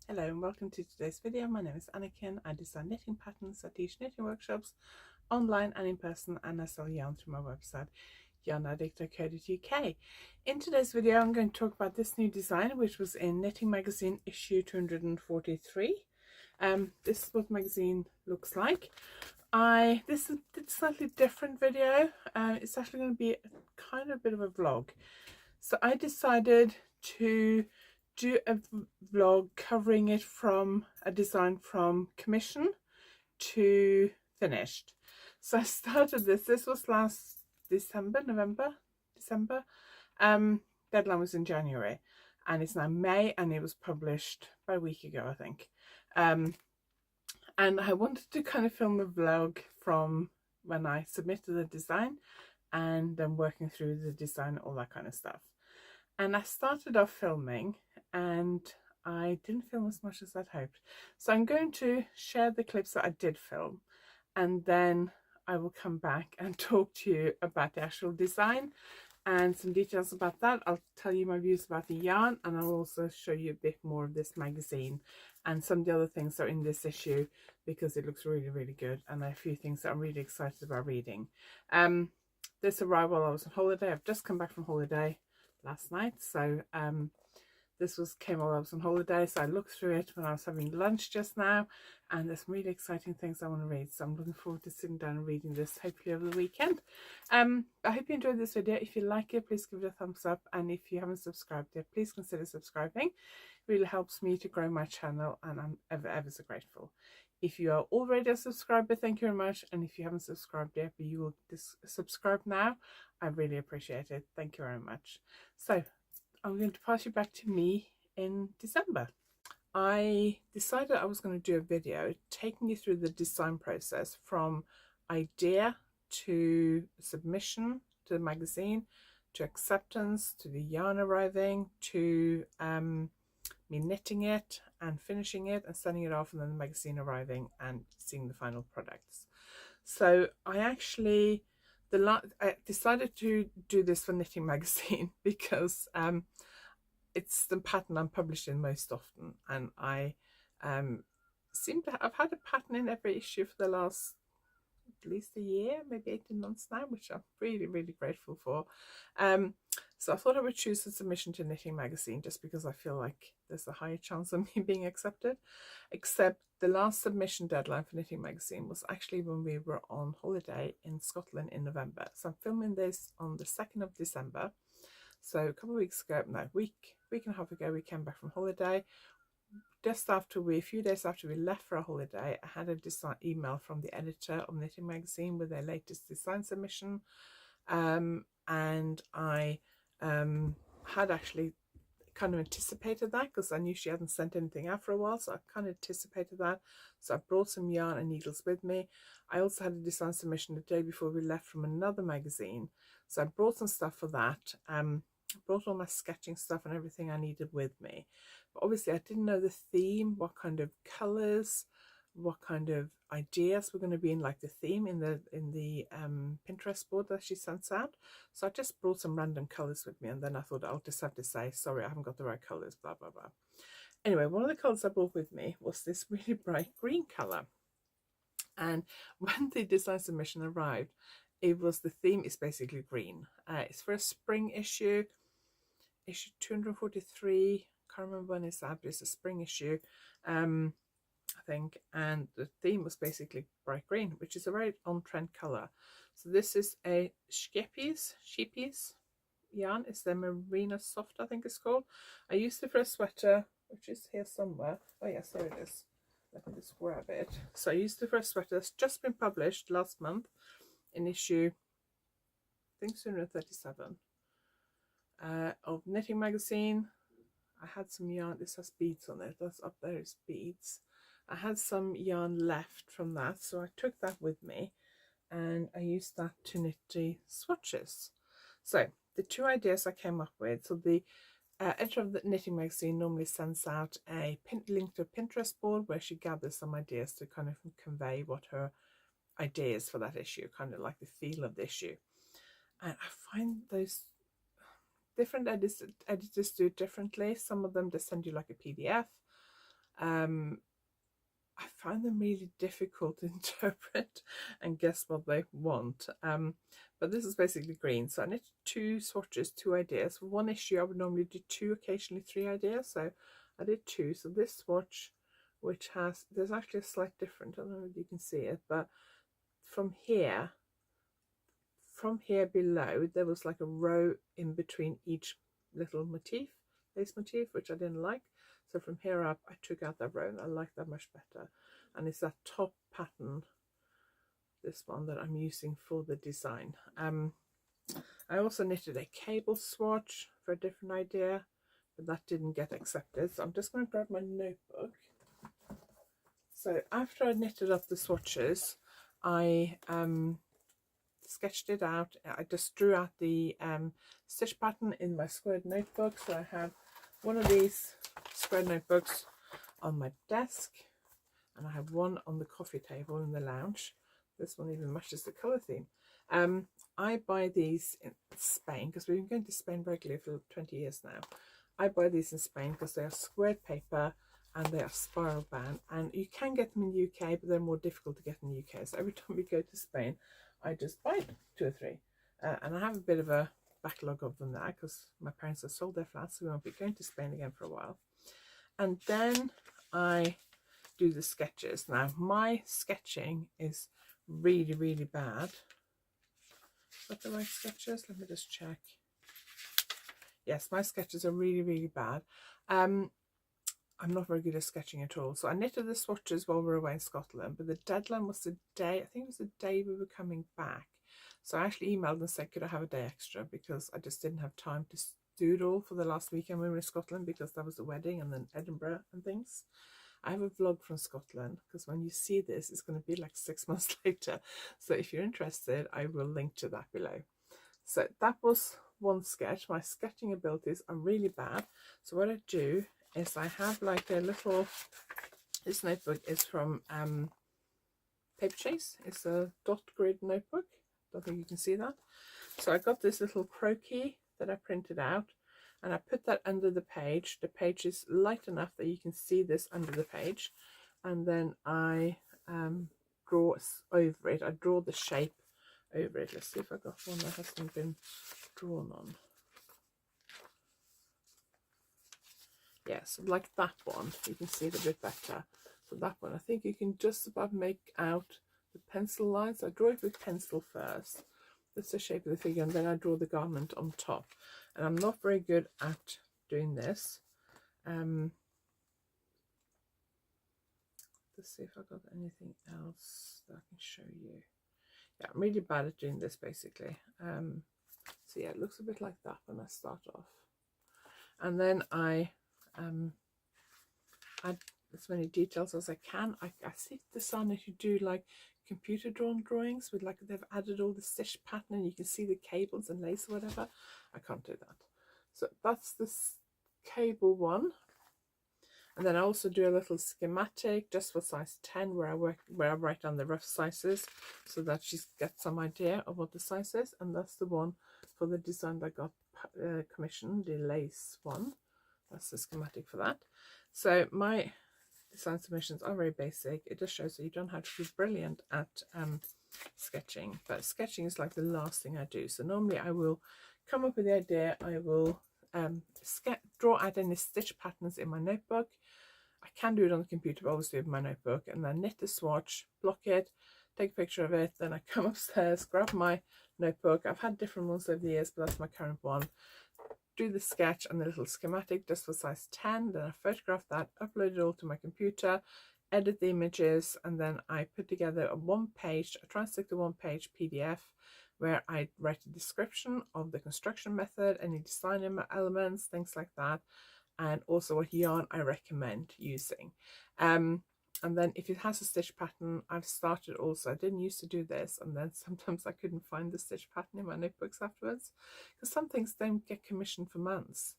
Hello and welcome to today's video. My name is Anniken. I design knitting patterns, I teach knitting workshops online and in person, and I sell yarn through my website YarnAddict.co.uk. In today's video I'm going to talk about this new design which was in Knitting Magazine issue 243. This is what the magazine looks like. This is a slightly different video. It's actually going to be kind of a bit of a vlog. So I decided to do a vlog covering it from a design from commission to finished. So I started this was last December. Deadline was in January and it's now May, and it was published about a week ago, I think. And I wanted to kind of film a vlog from when I submitted the design and then working through the design, all that kind of stuff. And I started off filming and I didn't film as much as I'd hoped. So I'm going to share the clips that I did film, and then I will come back and talk to you about the actual design and some details about that. I'll tell you my views about the yarn, and I'll also show you a bit more of this magazine and some of the other things that are in this issue, because it looks really, really good, and there are a few things that I'm really excited about reading. This arrived while I was on holiday. I've just come back from holiday last night, so this came while I was on holiday, so I looked through it when I was having lunch just now, and there's some really exciting things I want to read, so I'm looking forward to sitting down and reading this hopefully over the weekend. I hope you enjoyed this video. If you like it, please give it a thumbs up, and if you haven't subscribed yet, please consider subscribing. It really helps me to grow my channel, and I'm ever so grateful. If you are already a subscriber, thank you very much, and if you haven't subscribed yet but you will subscribe now, I really appreciate it. Thank you very much. So I'm going to pass you back to me in December. I decided I was going to do a video taking you through the design process from idea to submission to the magazine, to acceptance, to the yarn arriving, to me knitting it and finishing it and sending it off, and then the magazine arriving and seeing the final products. So I decided to do this for Knitting Magazine because it's the pattern I'm published in most often, and I I've had a pattern in every issue for the last at least a year, maybe 18 months now, which I'm really, really grateful for. So I thought I would choose a submission to Knitting Magazine just because I feel like there's a higher chance of me being accepted. Except the last submission deadline for Knitting Magazine was actually when we were on holiday in Scotland in November. So I'm filming this on the 2nd of December. So a couple of weeks ago, no, week and a half ago, we came back from holiday. Just after a few days after we left for a holiday, I had a design email from the editor of Knitting Magazine with their latest design submission, and I had actually kind of anticipated that because I knew she hadn't sent anything out for a while, so I kind of anticipated that. So I brought some yarn and needles with me. I also had a design submission the day before we left from another magazine, so I brought some stuff for that. Brought all my sketching stuff and everything I needed with me, but obviously I didn't know the theme, what kind of colors, what kind of ideas were going to be in like the theme in the Pinterest board that she sends out. So I just brought some random colors with me, and then I thought I'll just have to say sorry, I haven't got the right colors, blah blah blah. Anyway, one of the colors I brought with me was this really bright green color, and when the design submission arrived, it was, the theme is basically green. It's for a spring issue 243. Can't remember when it's out, but it's a spring issue, I think, and the theme was basically bright green, which is a very on-trend color. So this is a sheepies yarn. It's the Marina Soft, I think it's called. I used it for a sweater, which is here somewhere. Oh yes, there it is. Let me just grab it. So I used it for a sweater that's just been published last month in issue, I think, 237 of Knitting Magazine. I had some yarn. This has beads on it. That's up there is beads. I had some yarn left from that, so I took that with me and I used that to knit the swatches. So the two ideas I came up with, so the editor of the Knitting Magazine normally sends out a link to a Pinterest board where she gathers some ideas to kind of convey what her idea is for that issue, kind of like the feel of the issue. And I find those different editors do it differently. Some of them just send you like a PDF. I find them really difficult to interpret and guess what they want. But this is basically green. So I knitted 2 swatches, 2 ideas. For one issue I would normally do 2, occasionally 3 ideas. So I did 2. So this swatch, which has, there's actually a slight difference, I don't know if you can see it, but from here below there was like a row in between each little motif, lace motif, which I didn't like. So from here up I took out that row and I like that much better. And it's that top pattern, this one, that I'm using for the design. I also knitted a cable swatch for a different idea, but that didn't get accepted. So I'm just going to grab my notebook. So after I knitted up the swatches, I sketched it out. I just drew out the stitch pattern in my squared notebook. So I have one of these squared notebooks on my desk, and I have one on the coffee table in the lounge. This one even matches the colour theme. I buy these in Spain because we've been going to Spain regularly for 20 years now. I buy these in Spain because they are squared paper and they are spiral bound, and you can get them in the UK, but they're more difficult to get in the UK. So every time we go to Spain, I just buy 2 or 3, and I have a bit of a backlog of them now because my parents have sold their flats, so we won't be going to Spain again for a while. And then I do the sketches. Now my sketching is really, really bad. Is that the right sketches? Let me just check. Yes, my sketches are really, really bad. I'm not very good at sketching at all. So I knitted the swatches while we were away in Scotland, but the deadline was the day, I think it was the day we were coming back. So I actually emailed and said, could I have a day extra, because I just didn't have time to do it all for the last weekend we were in Scotland, because that was the wedding and then Edinburgh and things. I have a vlog from Scotland, because when you see this, it's going to be like 6 months later. So if you're interested, I will link to that below. So that was one sketch. My sketching abilities are really bad. So what I do is I have like a little, this notebook is from Paper Chase. It's a dot grid notebook. Don't think you can see that. So I got this little croquis that I printed out, and I put that under the page. The page is light enough that you can see this under the page, and then I draw over it. I draw the shape over it. Let's see if I got one that hasn't been drawn on. Yes, like that one, you can see it a bit better. So that one, I think you can just about make out the pencil lines. I draw it with pencil first. That's the shape of the figure, and then I draw the garment on top. And I'm not very good at doing this. Let's see if I got anything else that I can show you. Yeah, I'm really bad at doing this basically. So yeah, it looks a bit like that when I start off. And then I add as many details as I can. I see the sign that you do like computer drawn drawings with like they've added all the stitch pattern and you can see the cables and lace or whatever. I can't do that. So that's this cable one. And then I also do a little schematic just for size 10 where I write down the rough sizes so that she gets some idea of what the size is. And that's the one for the design that I got commissioned, the lace one. That's the schematic for that. So my design submissions are very basic. It just shows that you don't have to be brilliant at sketching, but sketching is like the last thing I do. So normally I will come up with the idea, I will draw out any stitch patterns in my notebook. I can do it on the computer, but obviously with my notebook, and then knit the swatch, block it, take a picture of it. Then I come upstairs, grab my notebook. I've had different ones over the years, but that's my current one. Do the sketch and the little schematic just for size 10. Then I photograph that, upload it all to my computer, edit the images, and then I put together a 1-page, I try and stick to 1-page PDF where I write a description of the construction method, any design elements, things like that, and also what yarn I recommend using. And then if it has a stitch pattern, I've started also, I didn't used to do this, and then sometimes I couldn't find the stitch pattern in my notebooks afterwards, because some things don't get commissioned for months.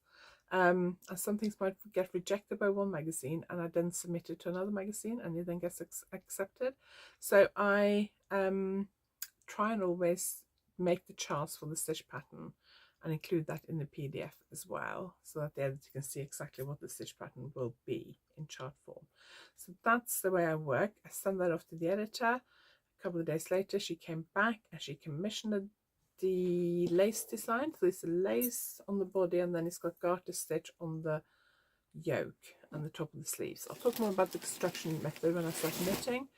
And some things might get rejected by one magazine, and I then submit it to another magazine, and it then gets accepted. So I try and always make the charts for the stitch pattern, and include that in the PDF as well, so that the editor can see exactly what the stitch pattern will be in chart form. So that's the way I work. I send that off to the editor. A couple of days later she came back and she commissioned the lace design. So it's a lace on the body, and then it's got garter stitch on the yoke and the top of the sleeves. I'll talk more about the construction method when I start knitting.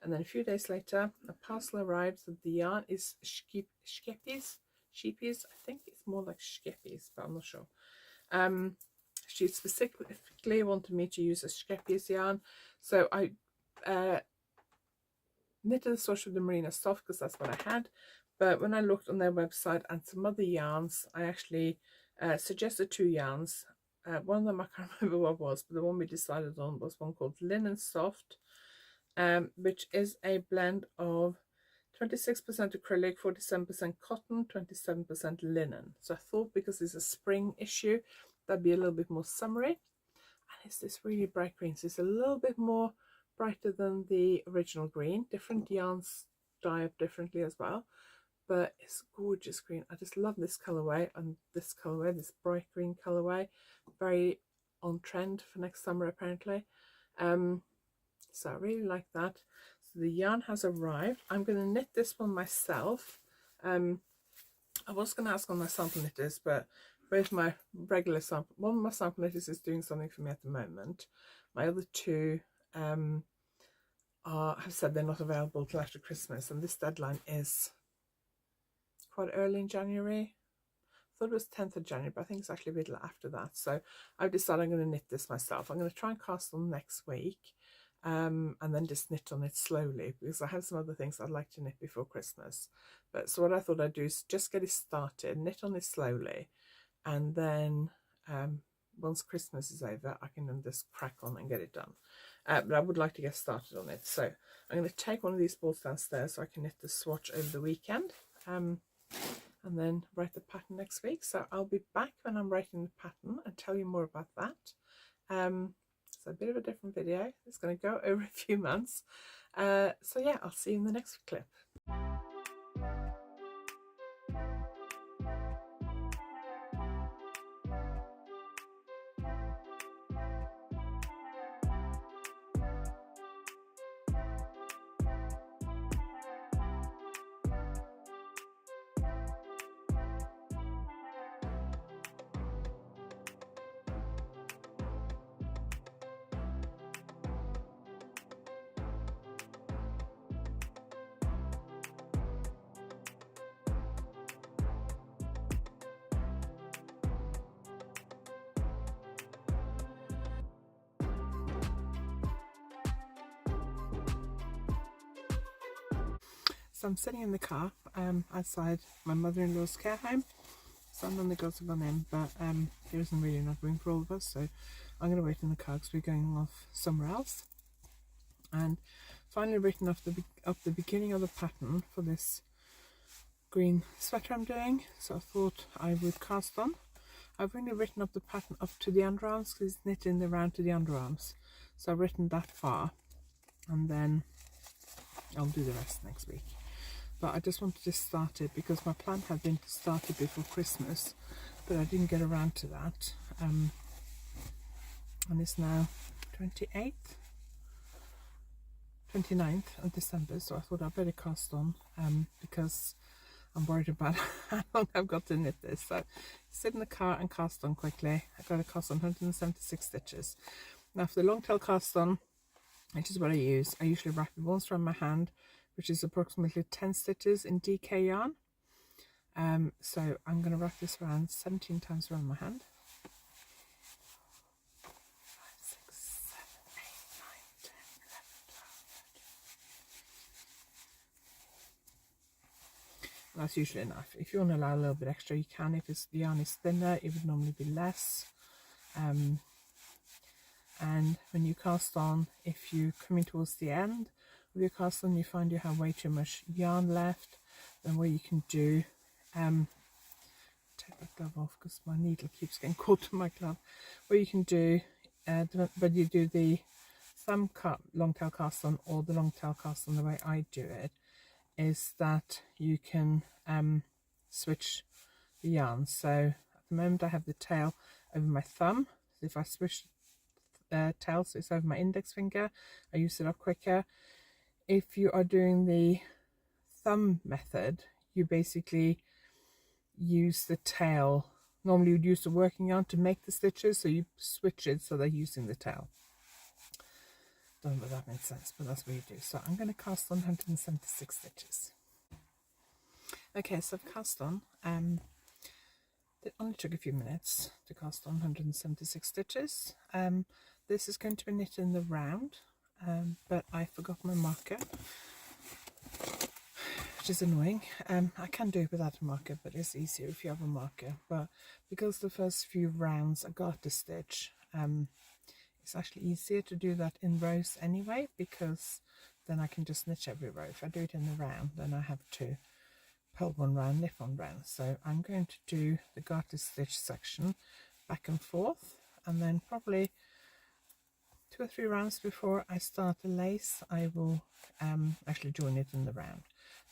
And then a few days later a parcel arrives. So the yarn is sheepies. I think it's more like sheepies, but I'm not sure. She specifically wanted me to use a sheepies yarn, so I knitted the swatch with the Merino Soft because that's what I had. But when I looked on their website and some other yarns, I actually suggested 2 yarns. One of them I can't remember what was, but the one we decided on was one called Linen Soft, which is a blend of 26% acrylic, 47% cotton, 27% linen. So I thought, because it's a spring issue, that'd be a little bit more summery. And it's this really bright green, so it's a little bit more brighter than the original green. Different yarns dye up differently as well, but it's gorgeous green. I just love this colorway, and this colorway, this bright green colorway, very on trend for next summer apparently. So I really like that. So the yarn has arrived. I'm going to knit this one myself. I was going to ask on my sample knitters, but both my regular sample, one of my sample knitters is doing something for me at the moment. My other 2 have said they're not available till after Christmas, and this deadline is quite early in January. I thought it was 10th of January, but I think it's actually a bit after that. So I've decided I'm going to knit this myself. I'm going to try and cast on next week, and then just knit on it slowly, because I have some other things I'd like to knit before Christmas. But so what I thought I'd do is just get it started, knit on it slowly, and then once Christmas is over I can then just crack on and get it done. But I would like to get started on it. So I'm going to take one of these balls downstairs so I can knit the swatch over the weekend, and then write the pattern next week. So I'll be back when I'm writing the pattern and tell you more about that. So a bit of a different video. It's going to go over a few months. So yeah, I'll see you in the next clip. So I'm sitting in the car outside my mother-in-law's care home. Some of the girls have gone in, but there isn't really enough room for all of us, so I'm going to wait in the car because we're going off somewhere else. And finally written up the beginning of the pattern for this green sweater I'm doing, so I thought I would cast on. I've only written up the pattern up to the underarms because it's knitting around to the underarms, so I've written that far, and then I'll do the rest next week. But I just wanted to start it because my plan had been to start it before Christmas, but I didn't get around to that. And it's now 29th of December, so I thought I'd better cast on because I'm worried about how long I've got to knit this. So sit in the car and cast on quickly. I got to cast on 176 stitches. Now for the long tail cast on, which is what I use, I usually wrap it once around my hand, which is approximately 10 stitches in DK yarn. So I'm going to wrap this around 17 times around my hand. 5, 6, 7, 8, 9, 10, 11, 12, 13. That's usually enough. If you want to allow a little bit extra, you can. If the yarn is thinner, it would normally be less. And when you cast on, if you're coming towards the end of your cast on, you find you have way too much yarn left, then what you can do, take that glove off because my needle keeps getting caught in my glove. What you can do, whether you do the thumb cut long tail cast on or the long tail cast on the way I do it, is that you can switch the yarn. So at the moment I have the tail over my thumb. So if I switch the tail so it's over my index finger, I use it up quicker. If you are doing the thumb method, you basically use the tail. Normally you'd use the working yarn to make the stitches, so you switch it so they're using the tail. Don't know if that makes sense, but that's what you do. So I'm going to cast on 176 stitches. Okay, so I've cast on. It only took a few minutes to cast on 176 stitches. This is going to be knit in the round, but I forgot my marker, which is annoying. I can do it without a marker, but it's easier if you have a marker. But because the first few rounds I got to stitch, it's actually easier to do that in rows anyway, because then I can just knit every row. If I do it in the round, then I have to pull one round, knit one round. So I'm going to do the garter stitch section back and forth, and then probably 2 or 3 rounds before I start the lace I will actually join it in the round.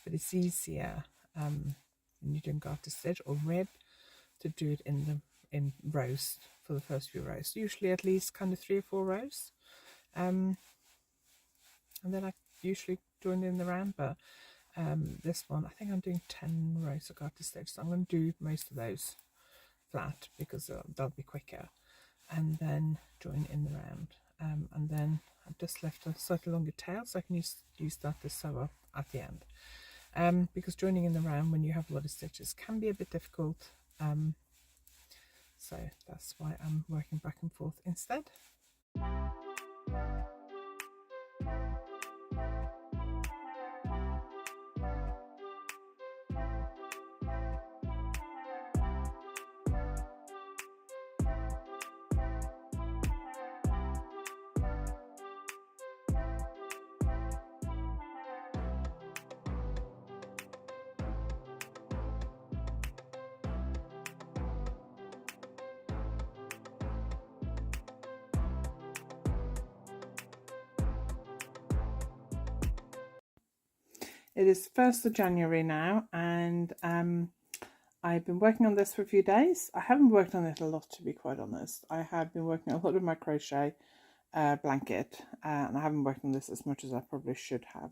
But it's easier when you're doing garter stitch or rib to do it in rows for the first few rows, usually at least kind of 3 or 4 rows, and then I usually join it in the round. But this one, I think I'm doing 10 rows of garter stitch, so I'm going to do most of those flat because they'll be quicker, and then join in the round. And then I've just left a slightly longer tail, so I can use that to sew up at the end. Because joining in the round when you have a lot of stitches can be a bit difficult, so that's why I'm working back and forth instead. It is 1st of January now, and I've been working on this for a few days. I haven't worked on it a lot, to be quite honest. I have been working a lot of my crochet blanket, and I haven't worked on this as much as I probably should have.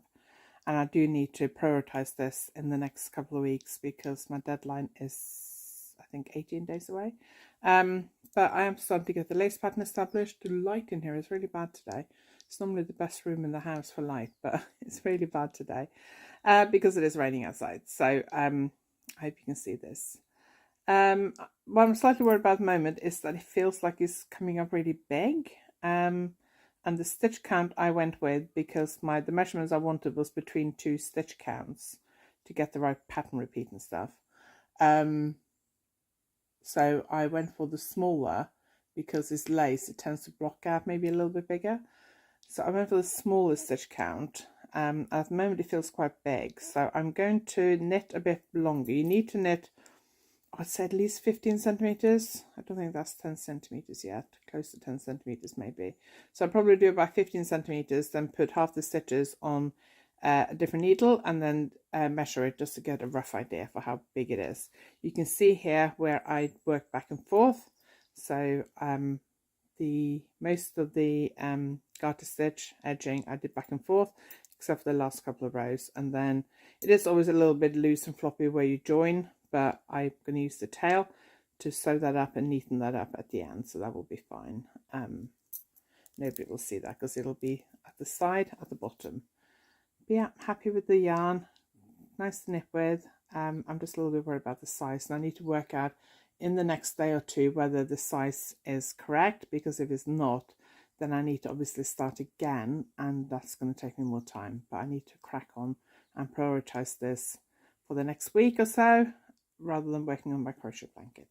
And I do need to prioritize this in the next couple of weeks because my deadline is, I think, 18 days away. But I am starting to get the lace pattern established. The light in here is really bad today. It's normally the best room in the house for light, but it's really bad today because it is raining outside. So I hope you can see this. What I'm slightly worried about at the moment is that it feels like it's coming up really big. And the stitch count I went with, because the measurements I wanted was between 2 stitch counts to get the right pattern repeat and stuff. So I went for the smaller because it's lace, it tends to block out maybe a little bit bigger. So I went for the smaller stitch count. At the moment it feels quite big, so I'm going to knit a bit longer. You need to knit, I'd say, at least 15 centimeters. I don't think that's 10 centimeters yet, close to 10 centimeters maybe. So I'll probably do about 15 centimeters, then put half the stitches on a different needle and then measure it just to get a rough idea for how big it is. You can see here where I work back and forth. So most of the garter stitch edging I did back and forth, except for the last couple of rows, and then it is always a little bit loose and floppy where you join, but I'm going to use the tail to sew that up and neaten that up at the end, so that will be fine. Nobody will see that because it'll be at the side at the bottom. But yeah, I'm happy with the yarn, nice to knit with. I'm just a little bit worried about the size, and I need to work out in the next day or two whether the size is correct, because if it's not, then I need to obviously start again, and that's going to take me more time. But I need to crack on and prioritize this for the next week or so rather than working on my crochet blanket.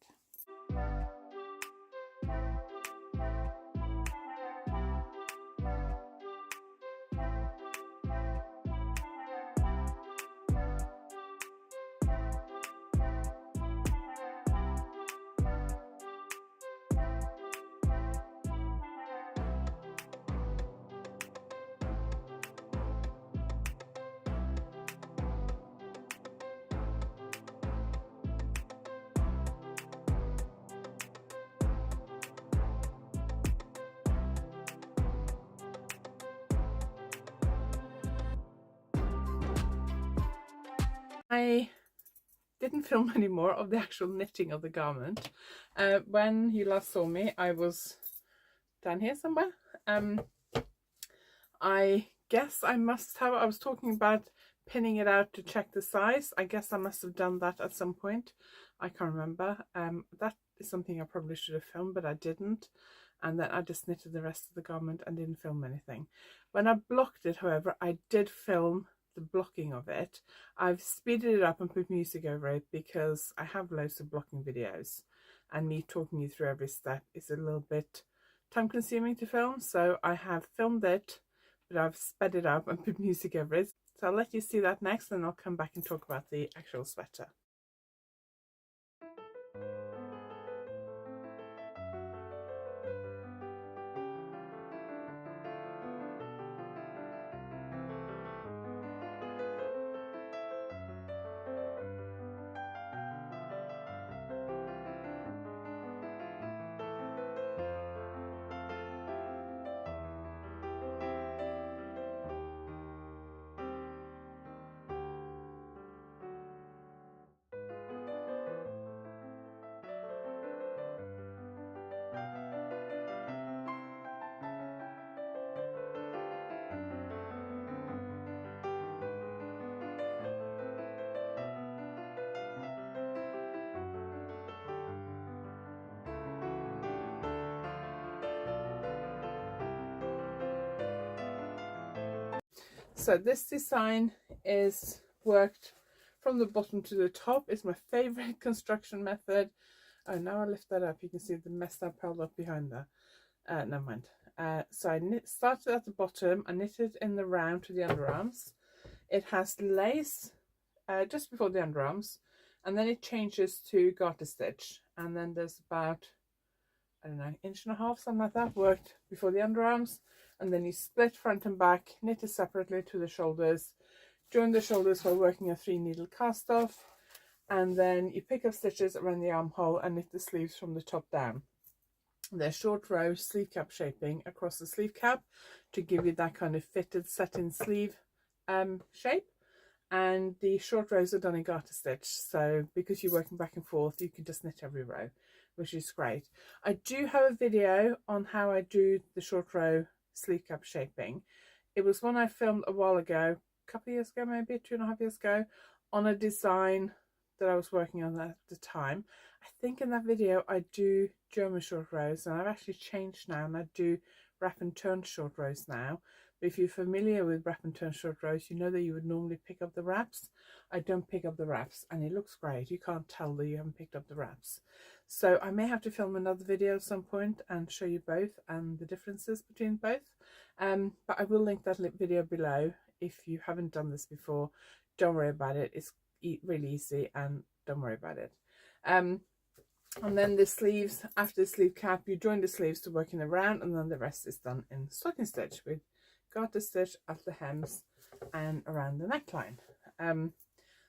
I didn't film any more of the actual knitting of the garment. When you last saw me, I was down here somewhere. I guess I must have, I was talking about pinning it out to check the size. I guess I must have done that at some point. I can't remember. That is something I probably should have filmed, but I didn't. And then I just knitted the rest of the garment and didn't film anything. When I blocked it, however, I did film the blocking of it. I've speeded it up and put music over it because I have loads of blocking videos, and me talking you through every step is a little bit time consuming to film. So I have filmed it, but I've sped it up and put music over it. So I'll let you see that next, and I'll come back and talk about the actual sweater. So this design is worked from the bottom to the top. It's my favorite construction method. Oh, now I lift that up, you can see the mess I piled up behind there. Never mind. So I started at the bottom, I knitted in the round to the underarms. It has lace just before the underarms, and then it changes to garter stitch, and then there's about, I don't know, 1.5 inches, something like that, worked before the underarms, and then you split front and back, knit it separately to the shoulders, join the shoulders while working a 3-needle cast off, and then you pick up stitches around the armhole and knit the sleeves from the top down. They're short row sleeve cap shaping across the sleeve cap to give you that kind of fitted set-in sleeve shape. And the short rows are done in garter stitch, so because you're working back and forth, you can just knit every row, which is great. I do have a video on how I do the short row sleeve cap shaping. It was one I filmed a while ago, a couple of years ago, maybe 2.5 years ago, on a design that I was working on at the time. I think in that video I do German short rows, and I've actually changed now and I do wrap and turn short rows now. But if you're familiar with wrap and turn short rows, you know that you would normally pick up the wraps. I don't pick up the wraps, and it looks great. You can't tell that you haven't picked up the wraps. So I may have to film another video at some point and show you both and the differences between both. But I will link that video below. If you haven't done this before, don't worry about it. It's really easy, and don't worry about it. And then the sleeves, after the sleeve cap, you join the sleeves to work in the round, and then the rest is done in stocking stitch with garter stitch at the hems and around the neckline.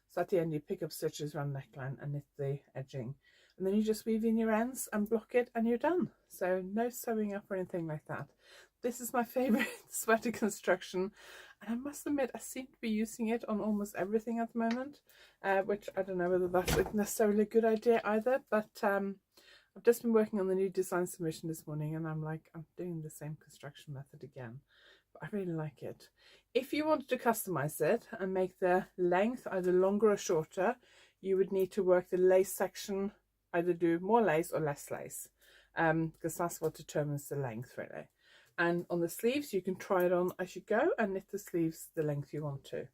So at the end you pick up stitches around the neckline and knit the edging, and then you just weave in your ends and block it and you're done. So no sewing up or anything like that. This is my favorite sweater construction, and I must admit I seem to be using it on almost everything at the moment, which I don't know whether that's necessarily a good idea either, but I've just been working on the new design submission this morning, and I'm like, I'm doing the same construction method again. I really like it. If you wanted to customize it and make the length either longer or shorter, you would need to work the lace section, either do more lace or less lace, because that's what determines the length really. And on the sleeves you can try it on as you go and knit the sleeves the length you want to.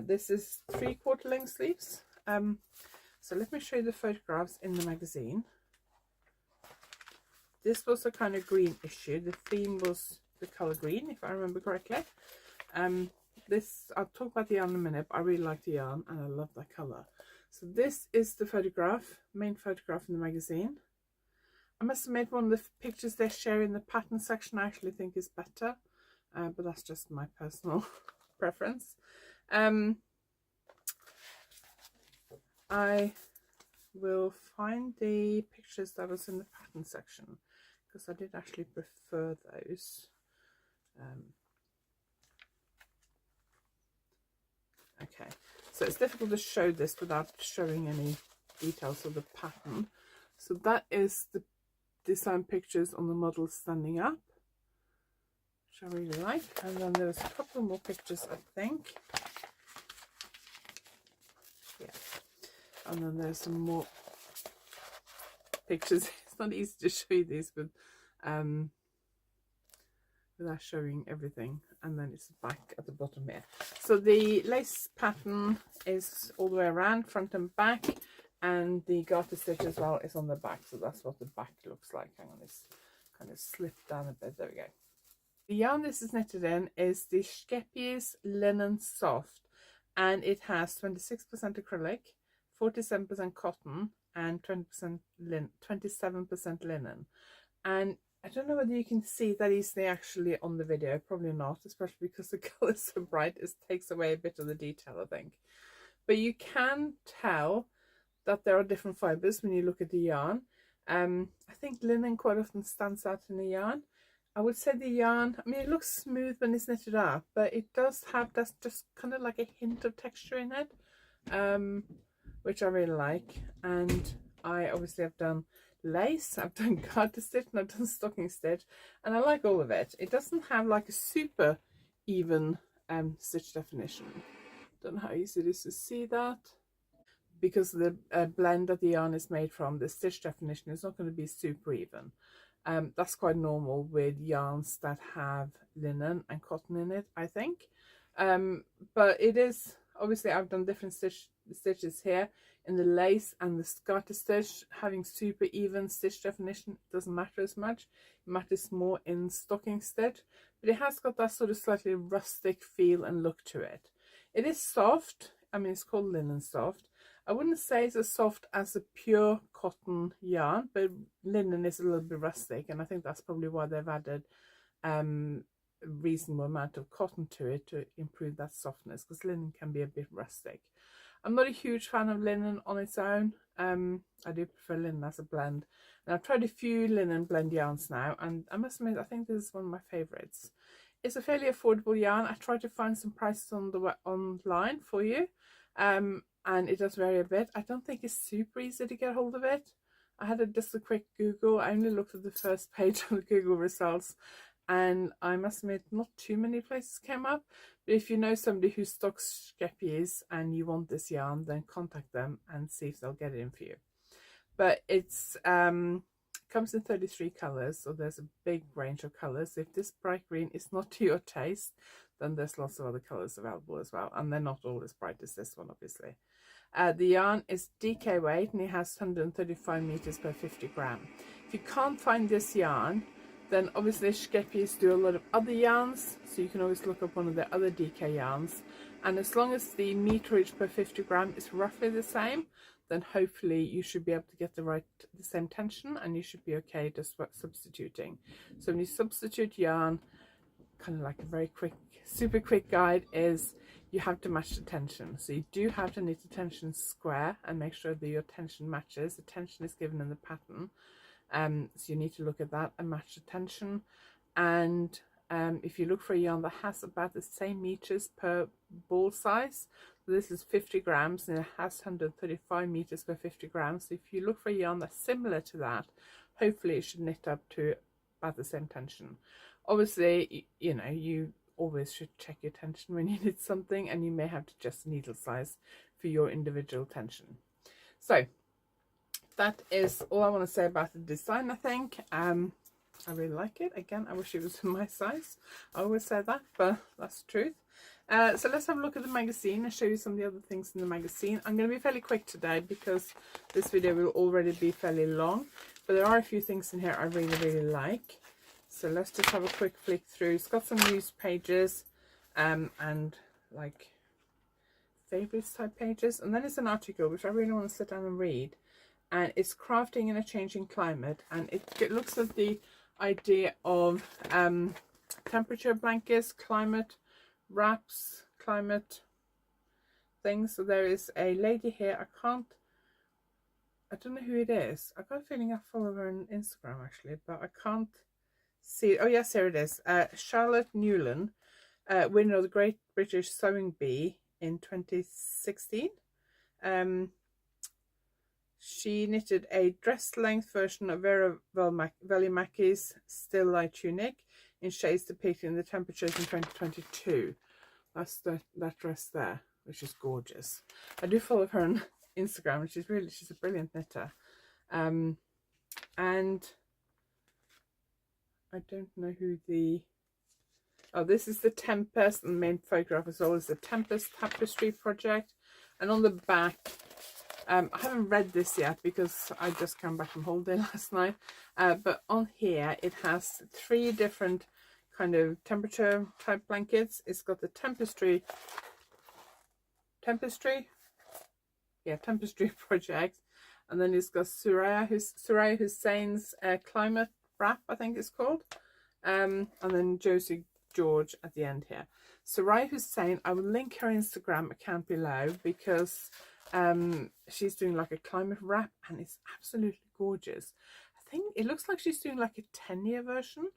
This is 3/4 length sleeves. So let me show you the photographs in the magazine. This was a kind of green issue. The theme was the color green, if I remember correctly. This, I'll talk about the yarn in a minute, but I really like the yarn and I love that color. So this is the photograph, main photograph in the magazine. I must have made one of the pictures they share in the pattern section I actually think is better, but that's just my personal preference. I will find the pictures that was in the pattern section because I did actually prefer those. Okay, so it's difficult to show this without showing any details of the pattern. So that is the design pictures on the model standing up, which I really like. And then there's a couple more pictures, I think. Yeah. And then there's some more pictures. It's not easy to show you these, but without showing everything. And then it's back at the bottom here. So the lace pattern is all the way around, front and back, and the garter stitch as well is on the back. So that's what the back looks like. Hang on, it's kind of slipped down a bit. There we go. The yarn this is knitted in is the Skeppies Linen Soft, and it has 26% acrylic, 47% cotton, and 27% linen. And I don't know whether you can see that easily actually on the video, probably not, especially because the colour is so bright, it takes away a bit of the detail, I think. But you can tell that there are different fibres when you look at the yarn. I think linen quite often stands out in the yarn. I would say the yarn, I mean, it looks smooth when it's knitted up, but it does have that's just kind of like a hint of texture in it, which I really like. And I obviously have done lace, I've done garter stitch, and I've done stocking stitch, and I like all of it. It doesn't have like a super even stitch definition. Don't know how easy it is to see that, because the blend that the yarn is made from, the stitch definition is not going to be super even. That's quite normal with yarns that have linen and cotton in it, I think. But it is, obviously I've done different stitches here in the lace and the garter stitch. Having super even stitch definition doesn't matter as much. It matters more in stocking stitch, but it has got that sort of slightly rustic feel and look to it. It is soft. I mean, it's called linen soft. I wouldn't say it's as soft as a pure cotton yarn, but linen is a little bit rustic, and I think that's probably why they've added a reasonable amount of cotton to it to improve that softness, because linen can be a bit rustic. I'm not a huge fan of linen on its own. I do prefer linen as a blend, and I've tried a few linen blend yarns now, and I must admit I think this is one of my favourites. It's a fairly affordable yarn. I tried to find some prices on the online for you, and it does vary a bit. I don't think it's super easy to get hold of it. I had just a quick Google. I only looked at the first page of the Google results, and I must admit not too many places came up. But if you know somebody who stocks Skeppies and you want this yarn, then contact them and see if they'll get it in for you. But it's comes in 33 colours, so there's a big range of colours. If this bright green is not to your taste, then there's lots of other colours available as well, and they're not all as bright as this one, obviously. The yarn is DK weight, and it has 135 meters per 50 gram. If you can't find this yarn, then obviously Skeppies do a lot of other yarns, so you can always look up one of their other DK yarns, and as long as the meterage per 50 gram is roughly the same, then hopefully you should be able to get the same tension, and you should be okay just substituting. So when you substitute yarn, kind of like a very quick, super quick guide is you have to match the tension. So you do have to knit the tension square and make sure that your tension matches. The tension is given in the pattern, so you need to look at that and match the tension. And if you look for a yarn that has about the same meters per ball size, so this is 50 grams and it has 135 meters per 50 grams. So if you look for a yarn that's similar to that, hopefully it should knit up to about the same tension. Obviously, you know, you always should check your tension when you knit something, and you may have to adjust the needle size for your individual tension. So that is all I want to say about the design, I think. I really like it. Again, I wish it was my size. I always say that, but that's the truth. So let's have a look at the magazine and show you some of the other things in the magazine. I'm going to be fairly quick today because this video will already be fairly long, but there are a few things in here I really, really like. So let's just have a quick flick through. It's got some news pages and like favorites type pages, and then it's an article which I really want to sit down and read, and it's crafting in a changing climate, and it looks at the idea of temperature blankets, climate wraps, climate things. So there is a lady here, I don't know who it is. I've got a feeling I follow her on Instagram actually, but I can't see it. Oh yes, here it is. Charlotte Newland, winner of the Great British Sewing Bee in 2016. She knitted a dress-length version of Vera Velimaki's Still Light tunic in shades depicting the temperatures in 2022. That's that dress there, which is gorgeous. I do follow her on Instagram, and she's a brilliant knitter. And I don't know who the... Oh, this is the Tempest, and the main photograph as well is the Tempest Tapestry project. And on the back, I haven't read this yet because I just came back from holiday last night. But on here, it has 3 different kind of temperature type blankets. It's got the Tempestry project, and then it's got Soraya Hussein's climate wrap, I think it's called, and then Josie George at the end here. Soraya Hussein, I will link her Instagram account below because she's doing like a climate wrap, and it's absolutely gorgeous. I think it looks like she's doing like a 10-year version.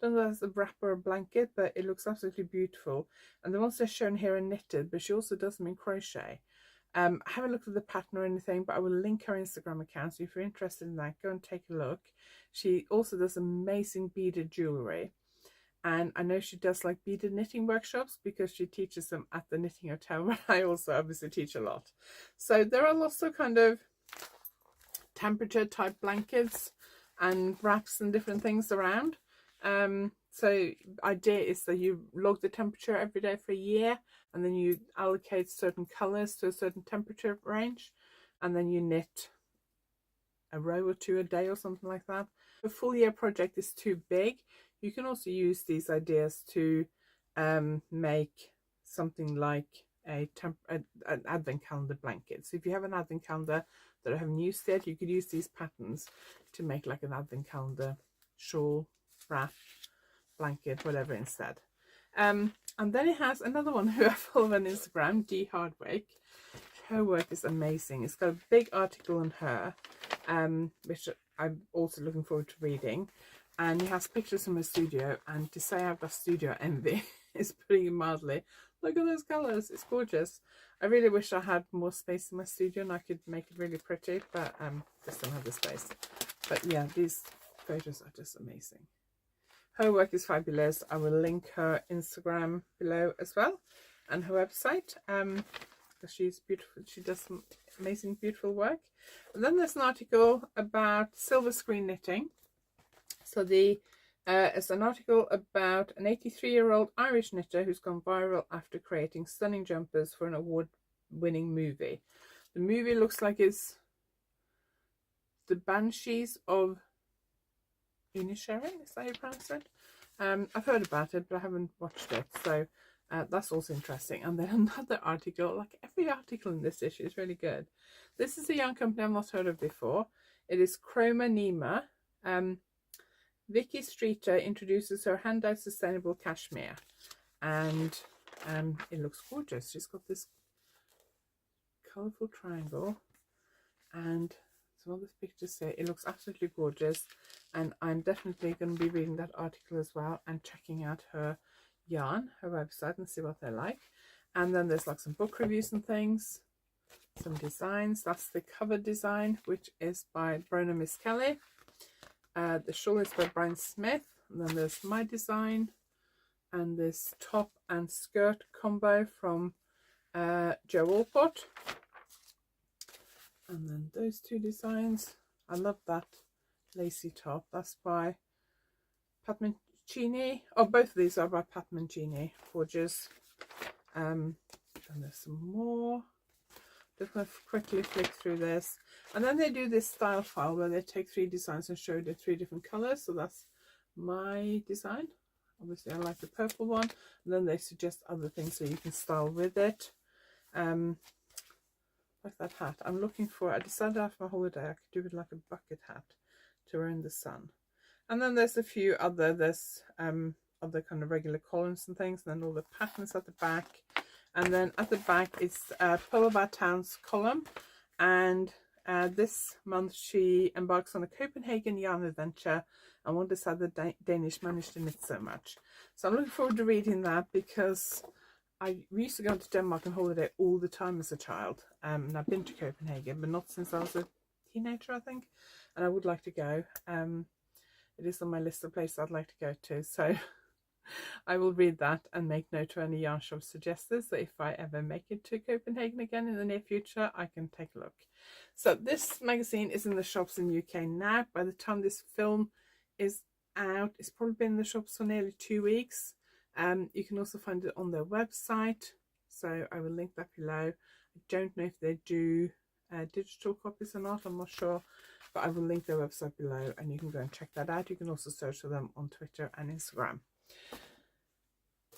Don't know if that's a wrap or a blanket, but it looks absolutely beautiful. And the ones they're shown here are knitted, but she also does them in crochet. I haven't looked at the pattern or anything, but I will link her Instagram account, so if you're interested in that, go and take a look. She also does amazing beaded jewellery, and I know she does like beaded knitting workshops because she teaches them at the Knitting Hotel, where I also obviously teach a lot. So there are lots of kind of temperature type blankets and wraps and different things around. So idea is that you log the temperature every day for a year, and then you allocate certain colors to a certain temperature range, and then you knit a row or 2 a day or something like that. If a full year project is too big, you can also use these ideas to make something like an advent calendar blanket. So if you have an advent calendar that I haven't used yet, you could use these patterns to make like an advent calendar shawl, wrap, blanket, whatever instead. And then it has another one who I follow on Instagram, Dee Hardwick. Her work is amazing. It's got a big article on her, which I'm also looking forward to reading. And he has pictures from her studio, and to say I've got studio envy is putting it mildly. Look at those colours, it's gorgeous. I really wish I had more space in my studio and I could make it really pretty, but just don't have the space. But yeah, these photos are just amazing. Her work is fabulous. I will link her Instagram below as well, and her website, because she's beautiful. She does some amazing, beautiful work. And then there's an article about silver screen knitting. So it's an article about an 83-year-old Irish knitter who's gone viral after creating stunning jumpers for an award-winning movie. The movie looks like it's The Banshees of Inisherin, is that how you pronounce it? I've heard about it, but I haven't watched it, so that's also interesting. And then another article, like every article in this issue is really good. This is a young company I've not heard of before. It is Chroma Nima. Vicky Streeter introduces her hand-dyed sustainable cashmere, and it looks gorgeous. She's got this colourful triangle, and some other pictures say it looks absolutely gorgeous, and I'm definitely going to be reading that article as well and checking out her yarn, her website, and see what they're like. And then there's like some book reviews and things, some designs. That's the cover design, which is by Brona Miss Kelly. The shawl is by Brian Smith, and then there's my design, and this top and skirt combo from Joe Walport. And then those 2 designs. I love that lacy top. That's by Pat Mancini. Oh, both of these are by Pat Mancini. Gorgeous. And there's some more. Just going to quickly flick through this. And then they do this style file where they take 3 designs and show the 3 different colours. So that's my design. Obviously I like the purple one. And then they suggest other things so you can style with it. Like that hat. I'm looking for, I decided after my holiday I could do it like a bucket hat to wear in the sun. And then there's a few other, there's other kind of regular columns and things, and then all the patterns at the back. And then at the back it's Pearl of Our Town's column, and this month she embarks on a Copenhagen yarn adventure and wonders how the Danish managed to knit so much. So I'm looking forward to reading that, because we used to go to Denmark on holiday all the time as a child, and I've been to Copenhagen, but not since I was a teenager, I think, and I would like to go. It is on my list of places I'd like to go to, so I will read that and make note to any yarn shop suggestors, so if I ever make it to Copenhagen again in the near future, I can take a look. So this magazine is in the shops in the UK now. By the time this film is out, it's probably been in the shops for nearly 2 weeks. You can also find it on their website, so I will link that below. I don't know if they do digital copies or not, I'm not sure, but I will link their website below and you can go and check that out. You can also search for them on Twitter and Instagram.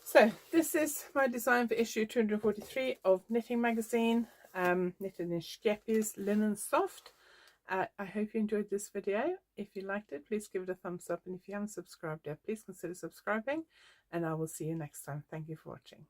So this is my design for issue 243 of Knitting Magazine, knitted in Skeppi's Linen Soft. I hope you enjoyed this video. If you liked it, please give it a thumbs up, and if you haven't subscribed yet, please consider subscribing, and I will see you next time. Thank you for watching.